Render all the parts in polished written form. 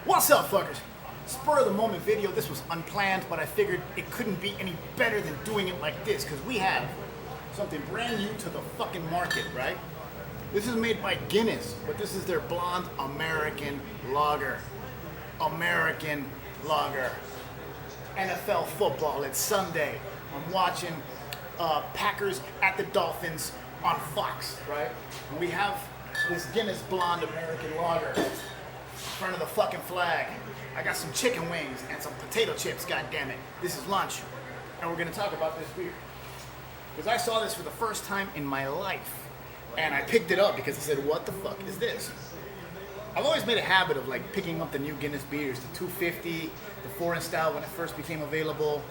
What's up, fuckers? Spur of the moment video. This was unplanned, but I figured it couldn't be any better than doing it like this because we have something brand new to the fucking market, right? This is made by Guinness, but this is their blonde American lager. American lager. NFL football. It's Sunday. I'm watching Packers at the Dolphins on Fox, right? And we have this Guinness blonde American lager in front of the fucking flag. I got some chicken wings and some potato chips, goddammit. This is lunch, and we're gonna talk about this beer. Because I saw this for the first time in my life, and I picked it up because I said, what the fuck is this? I've always made a habit of like picking up the new Guinness beers, the 250, the foreign style when it first became available,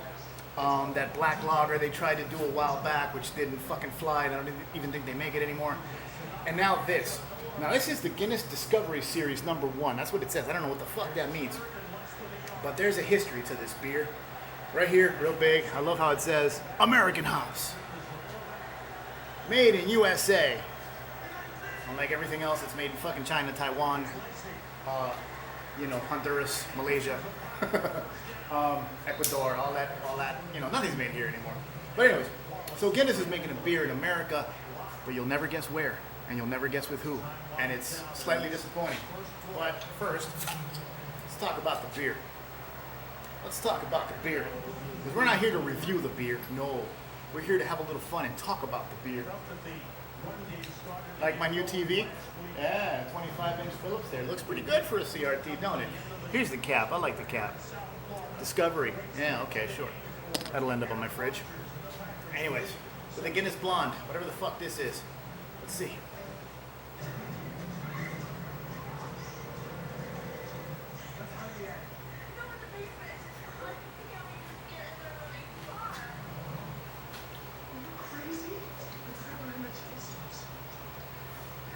that black lager they tried to do a while back, which didn't fucking fly, and I don't even think they make it anymore. And now this. Now this is the Guinness Discovery Series #1. That's what it says. I don't know what the fuck that means. But there's a history to this beer. Right here, real big. I love how it says, American hops. Made in USA. Unlike everything else, it's made in fucking China, Taiwan, Honduras, Malaysia, Ecuador, all that, nothing's made here anymore. But anyways, so Guinness is making a beer in America, but you'll never guess where, and you'll never guess with who, and it's slightly disappointing. But first, let's talk about the beer. Let's talk about the beer. Because we're not here to review the beer, no. We're here to have a little fun and talk about the beer. Like my new TV? Yeah, 25-inch Philips there. Looks pretty good for a CRT, don't it? Here's the cap. I like the cap. Discovery. Yeah, okay, sure. That'll end up on my fridge. Anyways, so the Guinness Blonde, whatever the fuck this is. Let's see.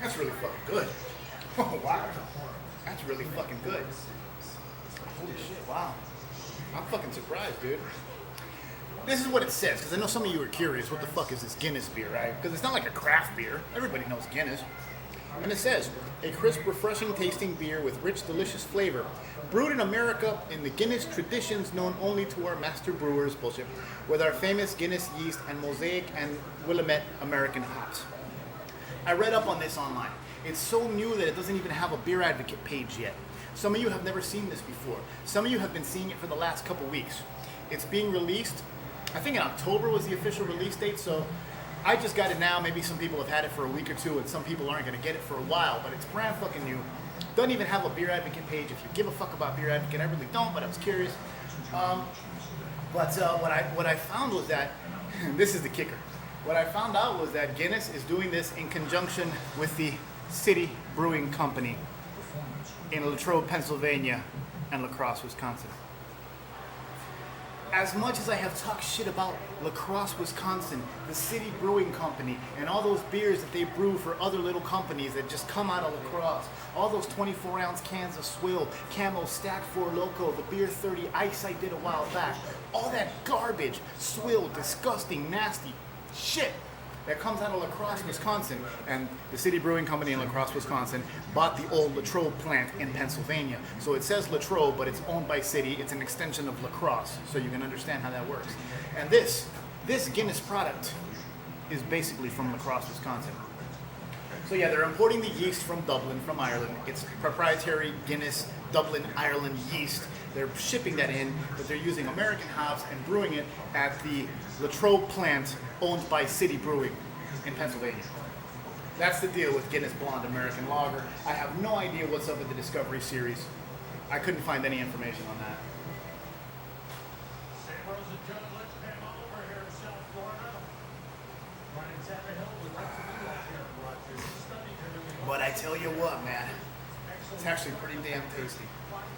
That's really fucking good. Oh, wow. That's really fucking good. Holy shit, wow. I'm fucking surprised, dude. This is what it says, because I know some of you are curious, what the fuck is this Guinness beer, right? Because it's not like a craft beer. Everybody knows Guinness. And it says, a crisp, refreshing tasting beer with rich, delicious flavor. Brewed in America in the Guinness traditions known only to our master brewers, bullshit, with our famous Guinness yeast and Mosaic and Willamette American hops. I read up on this online. It's so new that it doesn't even have a Beer Advocate page yet. Some of you have never seen this before. Some of you have been seeing it for the last couple weeks. It's being released, I think in October was the official release date, so I just got it now. Maybe some people have had it for a week or two, and some people aren't going to get it for a while, but it's brand fucking new. Doesn't even have a Beer Advocate page. If you give a fuck about Beer Advocate, I really don't, but I was curious. What I found was that, this is the kicker. What I found out was that Guinness is doing this in conjunction with the City Brewing Company in Latrobe, Pennsylvania, and Lacrosse, Wisconsin. As much as I have talked shit about Lacrosse, Wisconsin, the City Brewing Company, and all those beers that they brew for other little companies that just come out of Lacrosse, all those 24-ounce cans of Swill, Camo, Stack 4 Loco, the Beer 30 Ice I did a while back, all that garbage, Swill, disgusting, nasty shit that comes out of Lacrosse, Wisconsin, and the City Brewing Company in Lacrosse, Wisconsin bought the old Latrobe plant in Pennsylvania. So it says Latrobe, but it's owned by City. It's an extension of Lacrosse, so you can understand how that works. And this Guinness product is basically from Lacrosse, Wisconsin. So yeah, they're importing the yeast from Dublin, from Ireland. It's proprietary Guinness Dublin, Ireland yeast. They're shipping that in, but they're using American hops and brewing it at the Latrobe plant owned by City Brewing in Pennsylvania. That's the deal with Guinness Blonde American Lager. I have no idea what's up with the Discovery Series. I couldn't find any information on that. But I tell you what, man, it's actually pretty damn tasty.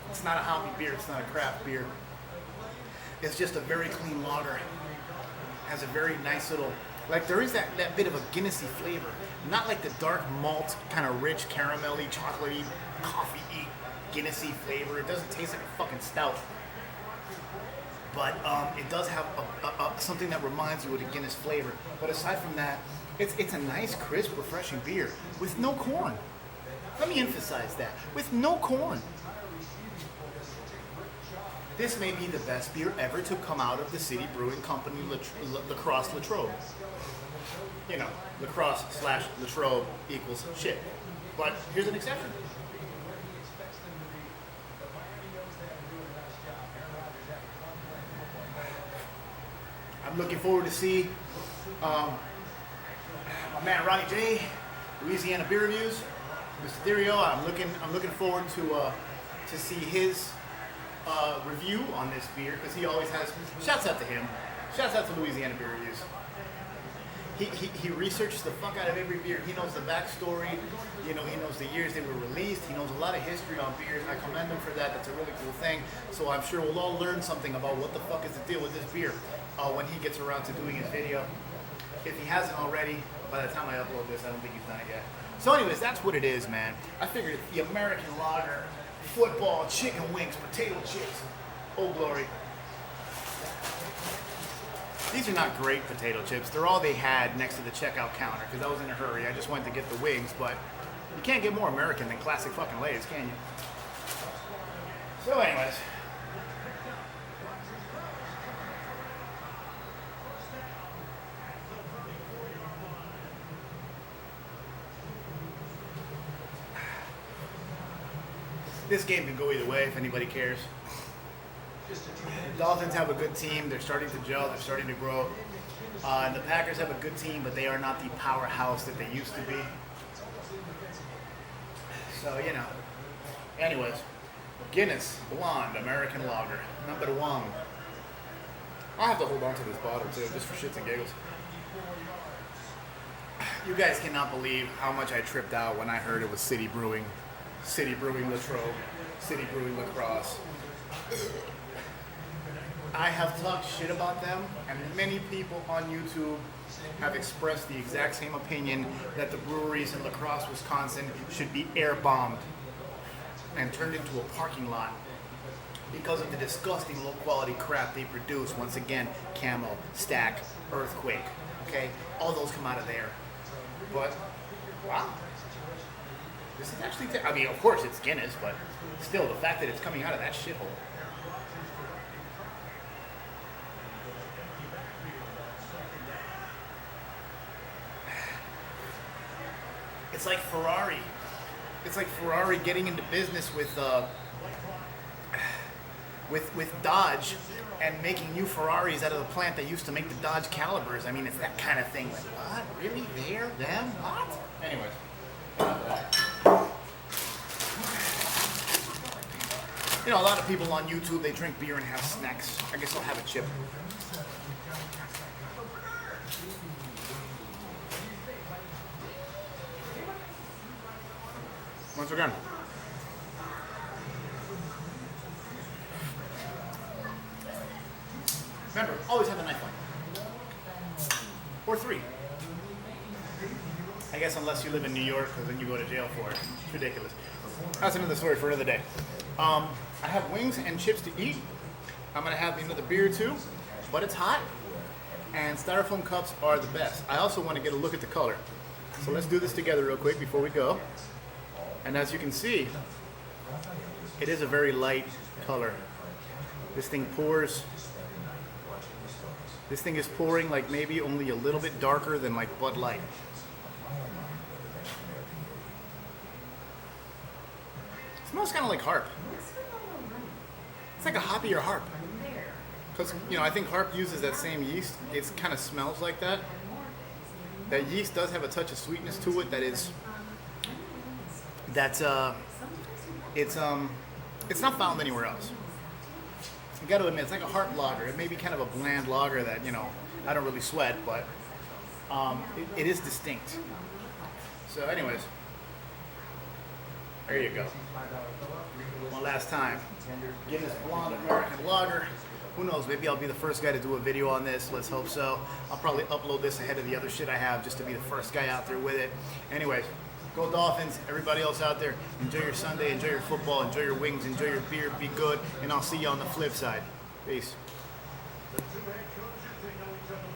It's not a hoppy beer, it's not a craft beer. It's just a very clean lager. Has a very nice little, like there is that bit of a Guinnessy flavor. Not like the dark malt, kind of rich, caramelly, chocolatey, coffee-y, Guinnessy flavor. It doesn't taste like a fucking stout. But it does have something that reminds you of the Guinness flavor. But aside from that, it's a nice, crisp, refreshing beer with no corn. Let me emphasize that. With no corn. This may be the best beer ever to come out of the City Brewing Company, Lacrosse, Latrobe. You know, lacrosse / Latrobe equals shit. But here's an exception. I'm looking forward to see my man Ronnie J, Louisiana Beer Reviews, Mr. Therio. I'm looking forward to see his review on this beer, because he always has. Shouts out to him. Shouts out to Louisiana Beer Reviews. He researches the fuck out of every beer. He knows the backstory. You know, he knows the years they were released. He knows a lot of history on beers. I commend him for that. That's a really cool thing. So I'm sure we'll all learn something about what the fuck is the deal with this beer when he gets around to doing his video. If he hasn't already, by the time I upload this, I don't think he's done it yet. So anyways, that's what it is, man. I figured the American lager, football, chicken wings, potato chips. Oh, glory. These are not great potato chips. They're all they had next to the checkout counter, because I was in a hurry. I just went to get the wings, but you can't get more American than classic fucking Lay's, can you? So anyways. This game can go either way if anybody cares. The Dolphins have a good team. They're starting to gel. They're starting to grow. And the Packers have a good team, but they are not the powerhouse that they used to be. So, you know. Anyways, Guinness Blonde American Lager, #1. I'll have to hold on to this bottle too, just for shits and giggles. You guys cannot believe how much I tripped out when I heard it was City Brewing Latrobe, City Brewing Lacrosse. I have talked shit about them, and many people on YouTube have expressed the exact same opinion that the breweries in La Crosse, Wisconsin should be air bombed and turned into a parking lot because of the disgusting low quality crap they produce. Once again, Camo, Stack, Earthquake, okay? All those come out of there. But, wow. This is actually, I mean, of course it's Guinness, but still, the fact that it's coming out of that shithole. It's like Ferrari. It's like Ferrari getting into business with Dodge and making new Ferraris out of the plant that used to make the Dodge calibers. I mean, it's that kind of thing. Like, what? Really? There? Them? What? Anyways. You know, a lot of people on YouTube, they drink beer and have snacks. I guess I'll have a chip. Once again. Remember, always have a knife on. Or 3. I guess unless you live in New York, because then you go to jail for it. It's ridiculous. That's another story for another day. I have wings and chips to eat. I'm going to have another beer too, but it's hot, and styrofoam cups are the best. I also want to get a look at the color. So let's do this together real quick before we go. And as you can see, it is a very light color. This thing pours. This thing is pouring like maybe only a little bit darker than like Bud Light. It smells kind of like Harp. It's like a hoppier Harp. Because, you know, I think Harp uses that same yeast. It kind of smells like that. That yeast does have a touch of sweetness to it that is, it's not found anywhere else. You got to admit, it's like a Harp lager. It may be kind of a bland lager that, you know, I don't really sweat, but it is distinct. So anyways, there you go. One last time. Guinness Blonde American Lager. Who knows, maybe I'll be the first guy to do a video on this. Let's hope so. I'll probably upload this ahead of the other shit I have just to be the first guy out there with it. Anyways, go Dolphins. Everybody else out there, enjoy your Sunday, enjoy your football, enjoy your wings, enjoy your beer, be good, and I'll see you on the flip side. Peace.